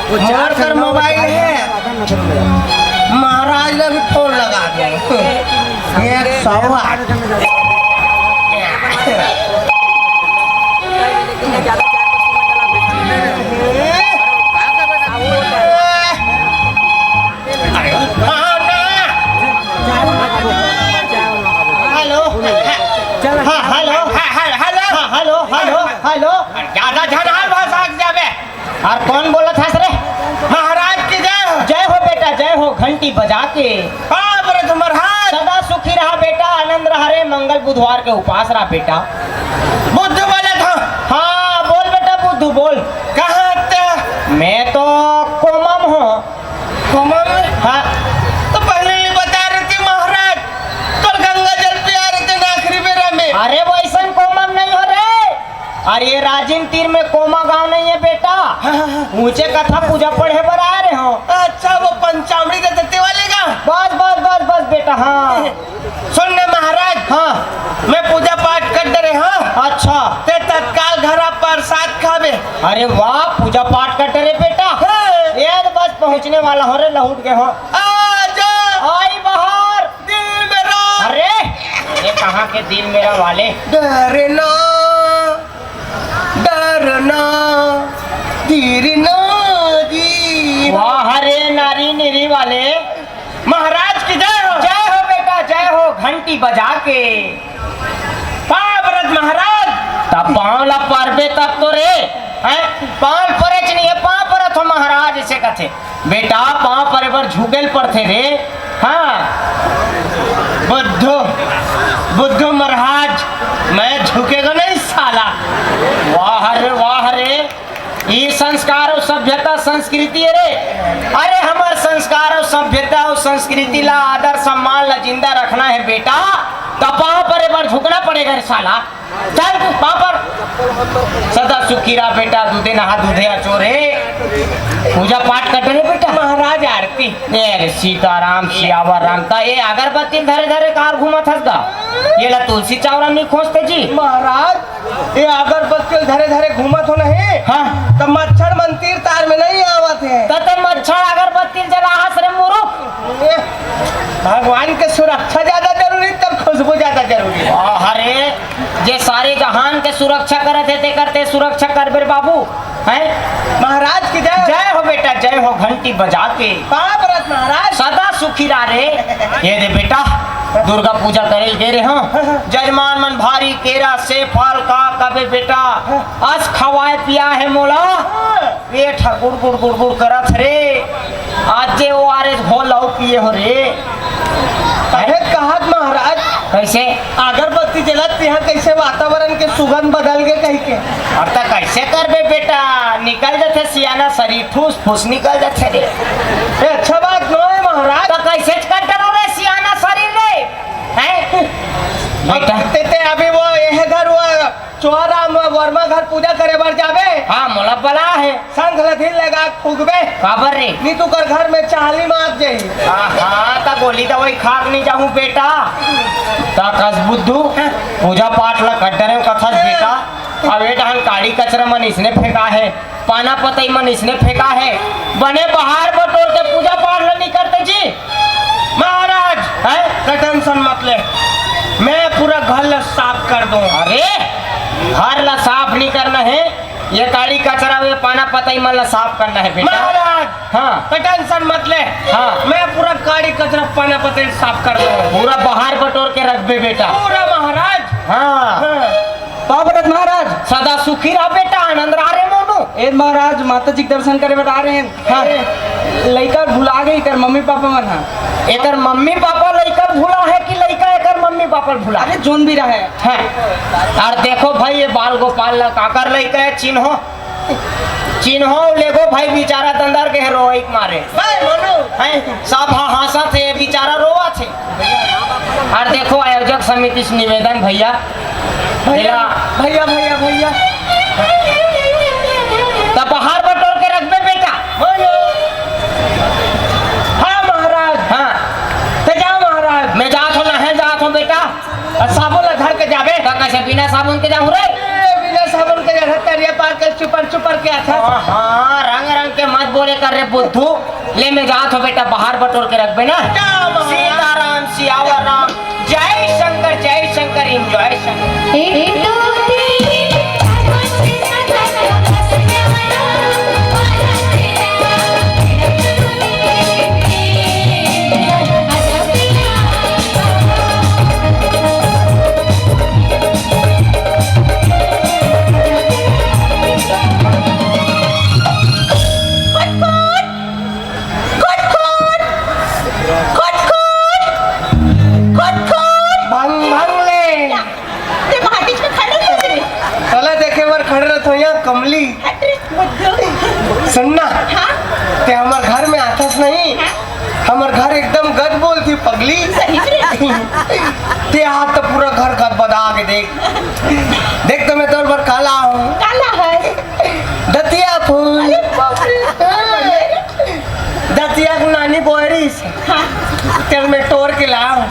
मोर कर मोबाइल है महाराज ने भी फोन लगा दिया 108 हेलो ज्यादा झनहार भाषा जावे और कौन बोला था सरे? महाराज की जय हो। जय हो बेटा जय हो, घंटी बजा के व्रत महाराज सदा सुखी रहा बेटा, आनंद रहा रे, मंगल बुधवार के उपास रहा बेटा। बुद्ध बोले था। हाँ बोल बेटा बुद्धू बोल। कहाँ थे? मैं तो कोमम हूँ। कोमम? हाँ तो पहले नहीं बता रहे थे महाराज, कल गंगा जल पे आ रहे थे आखिरी बेरा में। अरे वैसा कोमम नहीं हो रे, अरे ये राजिम तीर में कोमा गांव नहीं है बेटा, ऊंचे कथा पूजा पढ़े पर आ रहे हो। अच्छा वो पंचामृत के देते वाले का? बस बस बस बस बेटा। हाँ सुनने महाराज, हाँ मैं पूजा पाठ कर रहे हाँ। अच्छा ते तत्काल घर प्रसाद खावे। अरे वाह पूजा पाठ करते रे बेटा। ये तो बस पहुंचने वाला हो रे, लौट के हो। आजा आई बाहर दिल मेरा। अरे ये कहाँ के दिल मेरा वाले? डरना डरना धीरना जी। वाह हरे नारी निरी वाले। महाराज की जय हो। जय हो बेटा जय हो, घंटी बजा के व्रत महाराज तब पाँव ला परबे तब तो रे हैं, पाँव परच नहीं है, पाँव परत हो महाराज इसे कथे बेटा, पाँव परे पर झुकेल पड़ते रे। हाँ बुद्ध महाराज मैं झुकेगा नहीं साला। वाह रे ये संस्कार और सभ्यता संस्कृति है रे। अरे हमारे संस्कार और सभ्यता और संस्कृति ला आदर सम्मान ला जिंदा रखना है बेटा, तो पाँव पर एक बार झुकना पड़ेगा रे साला। चल पाँव पर सदा सुखी रहा बेटा, दूधे नहा दूधे अचोरे, पूजा पाठ करते रे बेटा। महाराज आरती सीताराम सियावर राम ता ये अगरबत्ती धरे धरे कार घूमत हस गा, ये ला तुलसी चावरा नहीं खोजते जी। महाराज ये अगरबत्ती धरे धरे घूमत हो नहीं। हाँ तो मच्छर मंदिर तार में नहीं आवत है। तो मच्छर अगरबत्ती जला हस रे मुरुख। भगवान के सुरक्षा ज्यादा जरूरी तब खुशबू ज्यादा जरूरी है। अरे जे सारे जहान के सुरक्षा करते थे करते सुरक्षा कर बेर बाबू हैं। महाराज की जय। जय हो बेटा जय हो, घंटी बजा के व्रत महाराज सदा सुखी रहा रे। ये दे बेटा दुर्गा पूजा करे दे रहे हो, जजमान मन भारी केरा से फल का कबे बेटा आज खवाए पिया है मोला, पेट गुड़ गुड़ गुड़ गुड़ करत रे, आज जे वो आरे घोल लाओ पिए हो रे। कहत महाराज कैसे अगरबत्ती जलत यहाँ कैसे वातावरण के सुगंध बदल गए कहीं के? और तो कैसे कर बे बेटा, निकल जाते सियाना शरीर ठूस फूस निकल जाते रे। अच्छा बात न है महाराज। तो कैसे कर डरो रे सियाना शरीर रे हैं बेटा। ते अभी वो यह घर वो चौरा वर्मा घर पूजा करे बर जावे। हाँ मोला बला है संग लथीन लगा फूकबे काबर रे। नी तू कर घर में चाली मार जाई। हाँ ता गोली दवाई खाक नहीं जाऊँ बेटा, ता कस बुद्धू पूजा पाठ ला कर डरे कथस बेटा। अब ये डहन काड़ी कचरा मन इसने फेंका है, पाना पतई मन इसने फेंका है, बने बाहर बटोर के पूजा पाठ ला नहीं करते जी। महाराज हैं टेंशन मत ले, मैं पूरा घर ला साफ कर दूं। अरे घर ला साफ नहीं करना है, ये काड़ी कचरा हुए पाना पतई मन ला साफ करना है बेटा। महाराज हाँ टेंशन मत ले, हाँ मैं पूरा काड़ी कचरा पाना पते साफ कर दूंगा। पूरा बाहर बटोर के रख बे बेटा। पूरा महाराज। हाँ पावरत महाराज सदा सुखी रहा बेटा, आनंद रहा रे मोनू। ए महाराज माता जी के दर्शन करे बता रहे हैं। हाँ लड़का भुला गई कर मम्मी पापा मन। हाँ एकर मम्मी पापा लड़का भूला है कि लड़का एकर मम्मी पापा भूला है? अरे जोन भी रहा है। हाँ और देखो भाई ये बाल गोपाल ला काकर लड़का है, चिन्हो चिन्हो लेगो भाई बेचारा दंदर के रोइक मारे हैं सब हासा थे बेचारा रोआ थे। और देखो आयोजक समिति से निवेदन भैया भैया भैया भैया भैया तब बाहर बटोर के रख बे बेटा। हाँ महाराज। हाँ तो जाओ महाराज। मैं जात हूँ नहे जात हूँ बेटा। साबुन ला घर के जावे। तो कैसे बिना साबुन के जाऊँ रे? बिना साबुन के जगह तरिया पार के चुपर चुपर के अच्छा। हाँ रंग रंग के मत बोले कर रे बुद्धू। ले मैं जात हो बेटा, बाहर बटोर के रख बे ना। सीताराम सियावर राम, जय शंकर एंजॉय शंकर। कमली सुनना, ते हमार घर में आतस नहीं। हमार घर एकदम गद बोल थी पगली। ते हाथ तो पूरा घर गद बदा के देख तो मैं तोर पर काला हूँ। काला है दतिया फूल दतिया की नानी बोरी से तेल में तोड़ के लाऊं।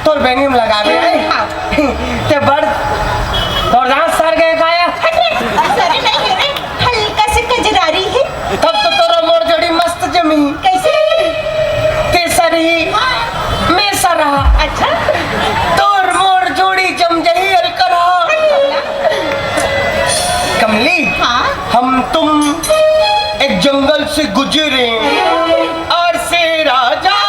तोर बेनी में लगा दे ते बड़ तोर दांत सर गए काया। सरे नहीं है रे, हल्का से कजरारी है। तब तो तोरा मोर जोड़ी मस्त जमी। कैसे? ते सरी मैं सरा। अच्छा तोर मोर जोड़ी जम जही अलकरा। कमली हम तुम एक जंगल से गुजरे और शेर आ जाए।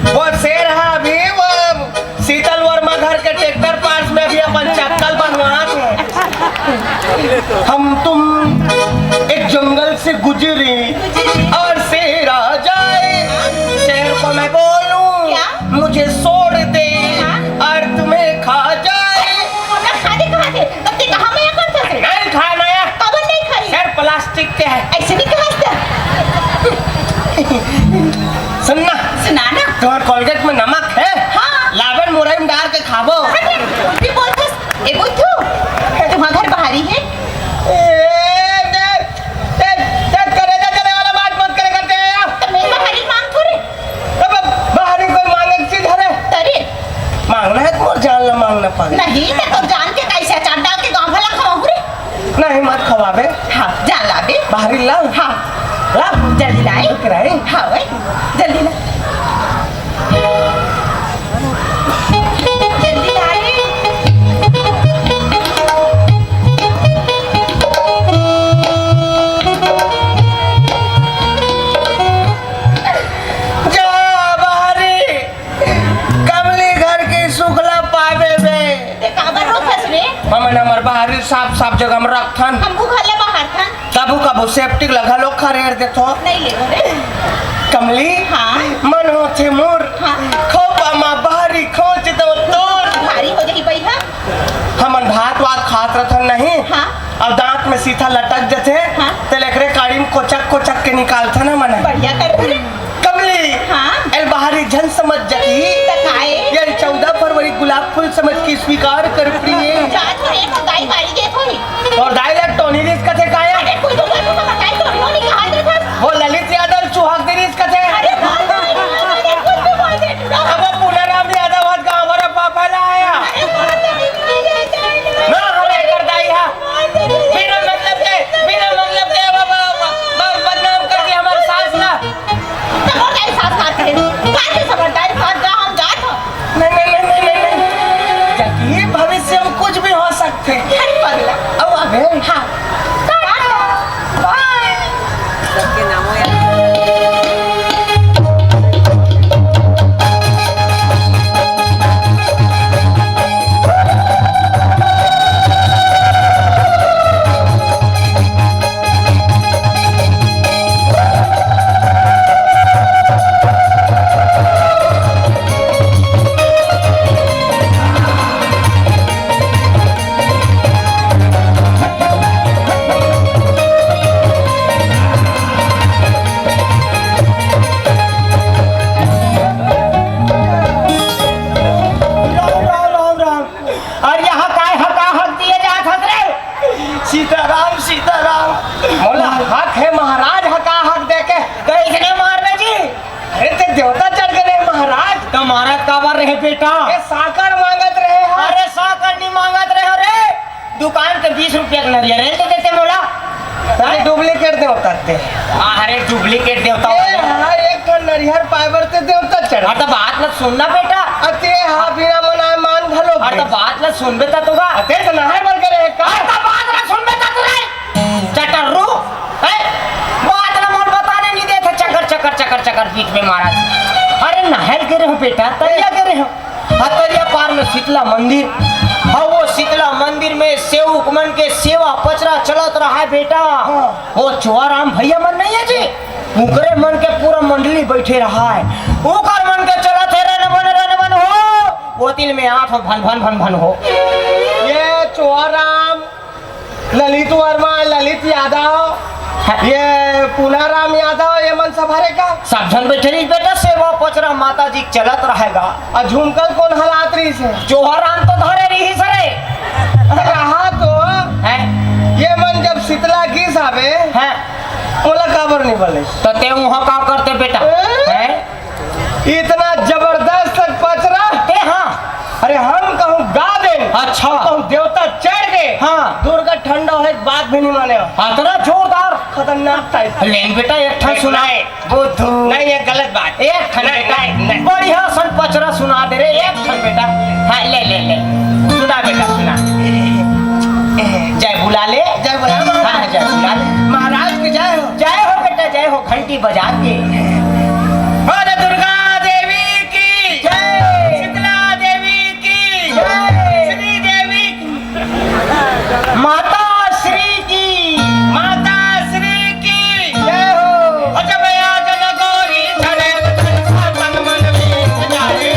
वो शेर है अभी वो शीतल वर्मा घर के ट्रैक्टर पास में भी अपन चक्कल बनवाते हैं। हम तुम एक जंगल से गुजरे और शेर आ जाए। शेर को मैं बोलूं मुझे छोड़ दे और तुम्हें खा जाए। नहीं खाना है, शेर प्लास्टिक के है। ऐसे भी कहा सुनना सुनाना तुम्हारे कोलगेट में नमक है। हाँ। लावन मुरई में डाल के खाबो। भी बोलते ए बुद्धू तुम्हारा घर बाहरी है। चले वाला बात मत करे करते हैं। तो मैं बाहरी मांग थोड़े बाहरी कोई मांगे चीज है तरे मांगना है तो जानना मांगना पड़े नहीं तो जान के कैसे अचार डाल के गाँव भला खाऊं रे। नहीं मत खवाबे। हाँ जान ला बे। बाहरी ला हाँ ला जल्दी लाए। रुक रहे हाँ भाई जल्दी ला जल्दी लाए। जा बाहरी कमली घर की सुखला पावे बे। ते काबर रो फस रे हमन हमर बाहरी साफ जगह में रखथन। हम भूखले बाहर था कबू कबू सेफ्टिक लगा लो खरेर देखो। नहीं ले रे। कमली हाँ मन होते मोर हाँ खोपा मा बाहरी खोज दो तोर। भारी हो जाई भैया। हमन भात वात खात रहथन नहीं। हाँ अब दांत में सीधा लटक जथे हाँ। ते लेकरे काड़ी में कोचक के निकालथन मन। बढ़िया कर रे। कमली हाँ एल बाहरी जन समझ जती तकाए ये 14 फरवरी गुलाब फूल समझ के स्वीकार कर प्रिय। जात हो एक गाय मारी गए थोड़ी और दाइला टोनी रिस कथे काया। अरे कोई तो कर बताई तो नहीं कहा था। वो ललित यादव सुहाग दिरिस कथे। अरे कुछ तो बोल दे तू। अब पुनराम यादव हाथ गांव भरा पापा लाया ना हरे कर दाई हा बिना मतलब के बदनाम कर दिया हमारे सास ना। तो और गाय साथ साथ है काहे समझदार साथ जा हम जात हो। नहीं जबकि भविष्य में कुछ भी हो सकते हैं। हर पगला अब आगे हाँ बाय सबके नामों सीताराम मोला हक है महाराज हका हक देके कैसे मारना जी? अरे ते देवता चढ़ गए महाराज। तो महाराज काबर रहे बेटा? ये साकर मांगत रहे हैं। अरे साकर नहीं मांगत रहे हो रे। दुकान के 20 रुपया का नरिया रेल दे देते मोला। डुप्लीकेट देवता थे अरे डुप्लीकेट देवता ए हाँ एक ठन नरिहर पाइबर ते देवता चढ़ अरे तो बात ला सुनना बेटा अते हाँ बिना मनाए मान घलो अरे तो बात ला सुन बेटा तोगा अते तो नहाय बन करे का अरे तो बात ला सुन बेटा तू रे चटर्रू है बात ला मोर बताने नहीं देते चक्कर बीच में महाराज अरे नहर गिरे हो बेटा तरिया गिरे हो तरिया पार में शीतला मंदिर हाँ वो शीतला मंदिर में सेव मन के सेवा पचरा चलत रहा है बेटा वो चुआराम भैया मन नहीं है जी उकरे मन के पूरा मंडली बैठे रहा है उकर मन के चलत है रहने बन हो वो तिल में आठ हो भन हो ये चोराम ललित वर्मा ललित यादव ये पुनाराम यादव ये मन सब हरे का सब जन बैठे रही बेटा सेवा पचरा माता जी चलत रहेगा और झुमकल कौन हालात रही से चौहाराम तो धरे रही सरे रहा तो है ये मन जब शीतला गीस आवे है बोला काबर नहीं बोले तो ते वहाँ का करते बेटा है इतना जबरदस्त पचरा ते हाँ अरे हम कहूँ गा दे अच्छा कहूँ देवता चढ़ गए हाँ दुर्गा ठंडा हो बात भी नहीं माने इतना जोरदार खतरनाक टाइप लेकिन बेटा एक ठन सुनाए बुद्धू नहीं ये गलत बात एक ठन बेटा नहीं। बढ़िया सन पचरा सुना दे रे एक ठन बेटा हाँ ले सुना बेटा सुना जय बुला ले जय बोला हाँ जय बुला ले महाराज की जय हो बेटा जय हो घंटी बजा के अरे दुर्गा देवी की जय शीतला देवी की जय श्री देवी की माता श्री की माता श्री की जय हो अजब आजन गौरी चले तन मन में जाए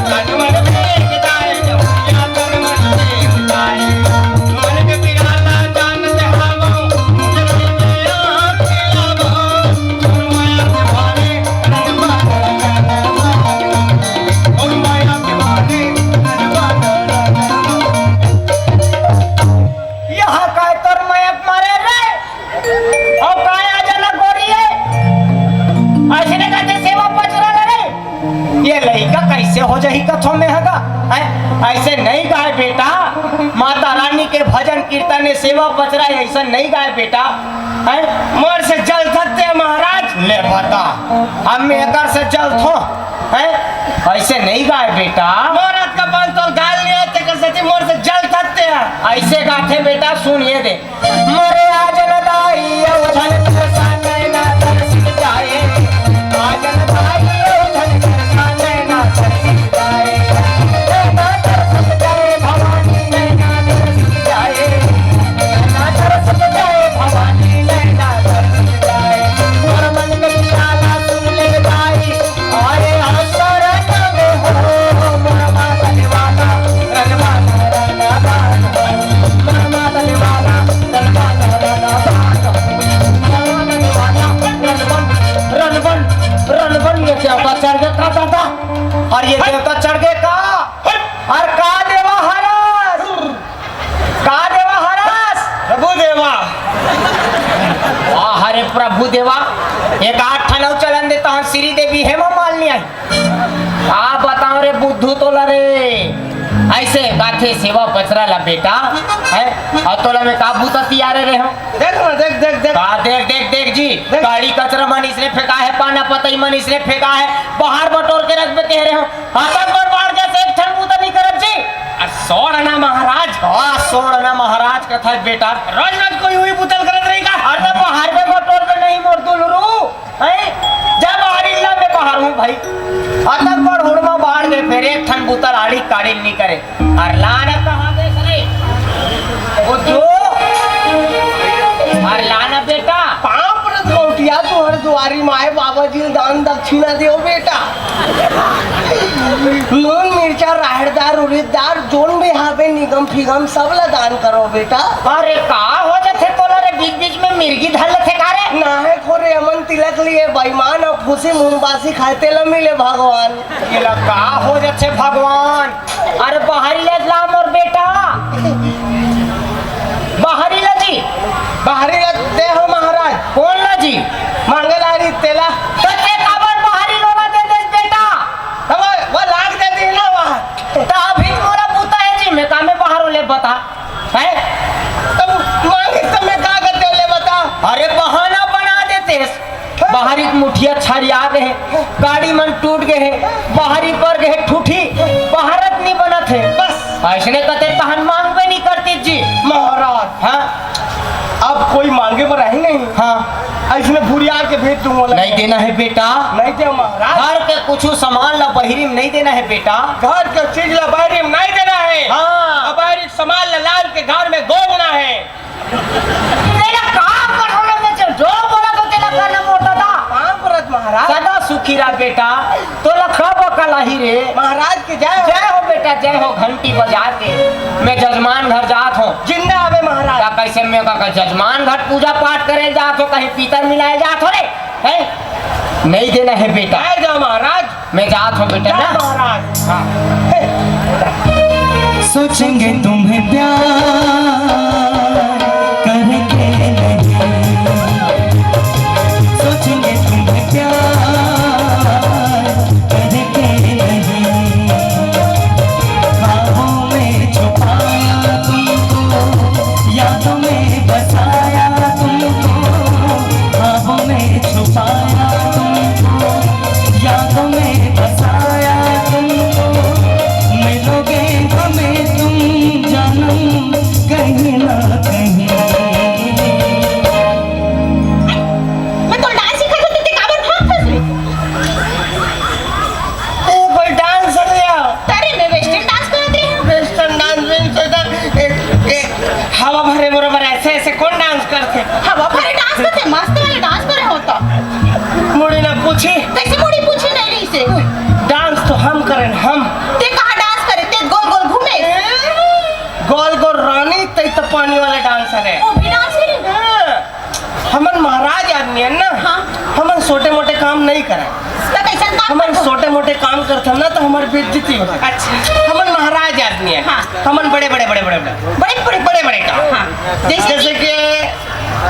तन मन में जाए या तन मन में जाए मन के पिराला जान से हावो जल्दी में आँख लावो माया के भाने और माया के भाने यहाँ काय तर मयक मारे रे और काय आजन गोरी है ऐसे नहीं कहते सेवा पचरा ले रे ये लड़का कैसे हो जाही कथों में हैगा ऐसे नहीं गाए बेटा माता रानी के भजन कीर्तन ने सेवा पचरा ऐसा नहीं गाए बेटा है मोर से जल सकते महाराज ले बता हम एकर से जल थो है ऐसे नहीं गाए बेटा मोरत का बल तो गाल नहीं आते कर सकते मोर से जल सकते हैं ऐसे गाथे बेटा सुनिए दे मोरे आजन दाई औधन साने ना तरसी जाए आजन दाई औधन साने ना तरसी जाए ना तरसी जाए भवानी नैना तरसी जाए ना तरसी जाए भवानी नैना तरसी जाए मोर मन में प्याला सुन ले भाई अरे अवसर में हो मोर माता दीवाना रंगवाना रणवन ये देवता चढ़ गया का दादा और ये देवता चढ़ गए का और का देवा हरस प्रभु देवा हरे प्रभु देवा एक 8 ठनौ चलन देता हूँ श्री देवी हेमा मालिनी आई आ बताओ रे बुद्धू तोला रे ऐसे गाथे सेवा पचरा ला बेटा है और तोला में काबू तैयार रहे हो देख ना देख देख देख का देख जी गाड़ी कचरा मन इसने फेंका है पाना पतई मन इसने फेंका है बाहर बटोर के रख पे कह रहे हो आतंक बाढ़ के एक ठन बूता नहीं करब जी सोड़ना महाराज हाँ सोड़ना महाराज का था बेटा रोज रोज कोई हुई बुतल करत रही का अरे बाहर में बटोर पे नहीं मोर दुलरू है जब बाहर इल्ला में बाहर हूँ भाई आतंक बाढ़ हुड़मा बाहर गए फिर एक ठन बूतल आड़ी काड़ी नहीं करे और लाना कहाँ गए सरे वो जो और लाना बेटा पाँव पर लौटिया तो हर दुआरी माए बाबा जी दान दक्षिणा दियो बेटा नून मिर्चा राहड़दार उड़ीदार जोन भी हावे निगम फिगम सब ला दान करो बेटा अरे का हो जाते तोला रे बीच में मिर्गी धल थे का रे ना है खोरे अमन तिलक लिए बेईमान और फूसी मुंहबासी खाते ला मिले भगवान ये ला का हो जाते भगवान अरे बाहरी ले लाम और बेटा बाहरी ला जी बाहरी लगते हो महाराज कौन ला जी मंगलारी तेला तो ते काबर बाहरी लोला दे दे बेटा अब वो लाग देती है ना वहाँ तो अभी मोरा बूता है जी मैं का में बाहर ले बता है तब मांगे तब मैं का करते ले बता अरे बहाना बना देते बाहरी मुठिया छरिया गए गाड़ी मन टूट गए बाहरी पर गए ठूठी भारत नहीं बनत है बस ऐसने कहते तहन मांगबे नहीं करती जी महाराज हाँ अब कोई मांगे पर रही नहीं। हाँ ऐसे भूरियार के भेज दूंगा। नहीं देना है बेटा नहीं दे महाराज। घर के कुछ सामान ला बहिरी में नहीं देना है बेटा घर के चीज ला बाहरी में नहीं देना है। हाँ अब बाहरी सामान ला लाल के घर में गोदना है। तेरा काम करने में जो बोला तो तेरा करना मोटा था काम परत महाराज। सदा सुखी रहा बेटा तो लखा बकला ही रे महाराज के जय जय हो बेटा जय हो घंटी बजा के मैं जजमान घर जात हूँ जिंदा आवे महाराज। क्या कैसे मैं का जजमान घर पूजा पाठ करे जात हो कहीं पीतर मिलाए जात हो रे है नहीं देना है बेटा आए जाओ महाराज। मैं जात हूँ बेटा जय ना महाराज। सोचेंगे तुम्हें प्यार करके नहीं, सोचेंगे तुम्हें प्यार करके नहीं, ख्वाबों में छुपाया तुमको, यादों में बसाया तुमको, ख्वाबों में छुपाया तुमको, यादों में बसाया तुमको, मिलोगे हमें तुम जानम कहीं ना कहीं। मैं तो डांस सिखाते थे ते काबर भाग फसले कोई डांस कर लिया। तारे मैं वेस्टर्न डांस करत रही हूं। वेस्टर्न डांस में तो हवा भरे बरोबर ऐसे ऐसे कौन डांस करते। हवा भरे डांस करते मस्त वाले डांस करे होता मुड़ी ना पूछी कैसे मुड़ी पूछी नहीं रही से डांस तो हम करें हम। ते कहां डांस करे ते गोल गोल घूमे गोल गोल रानी तई तो पानी वाला डांसर है। वो भी डांस करे हमन महाराज आदमी है ना। हाँ। हमन छोटे मोटे काम नहीं करें। तो कैसा काम हमन करते छोटे मोटे काम करते हम ना तो हमारी बेइज्जती हो। अच्छा हमन महाराज आदमी है। हाँ। हमन बड़े बड़े बड़े बड़े बड़े बड़े काम। हाँ जैसे जैसे कि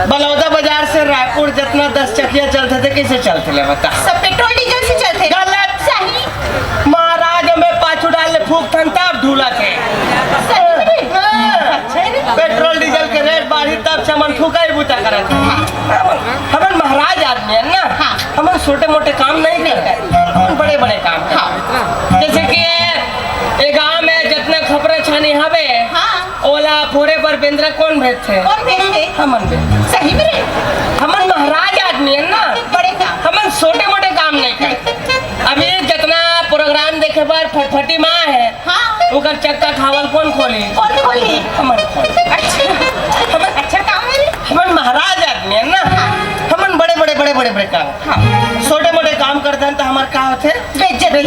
बलौदा बाजार से रायपुर जितना 10 चकिया चलते थे कैसे चलते ले बता। सब पेट्रोल डीजल से चलते गलत। सही महाराज हमें पाछू डाल ले फूक थन तब ढूला थे। सही में अच्छा है रे। पेट्रोल डीजल के रेट बढ़ी तब से हमन फूका ही बूता करत। हमन महाराज आदमी है ना। हाँ। हमन छोटे मोटे काम नहीं करते हमन बड़े बड़े काम करते। हाँ जैसे कि ये गांव में जितना खपरा छानी हवे हाँ ओला फोरे पर बेंद्रा कौन भेजते कौन भेजते हमन भेज। सही में रे हमन महाराज आदमी है ना। बड़े काम हमन छोटे मोटे काम नहीं करते। अभी जितना प्रोग्राम देखे बार फटफटी माँ है हाँ उकर चक्का खावल कौन खोली कौन बोली हमन खोली। अच्छा काम है रे हमन महाराज आदमी है ना। हमन बड़े बड़े काम छोटे मोटे काम करते हैं तो हमारे क्या होते बेइज्जती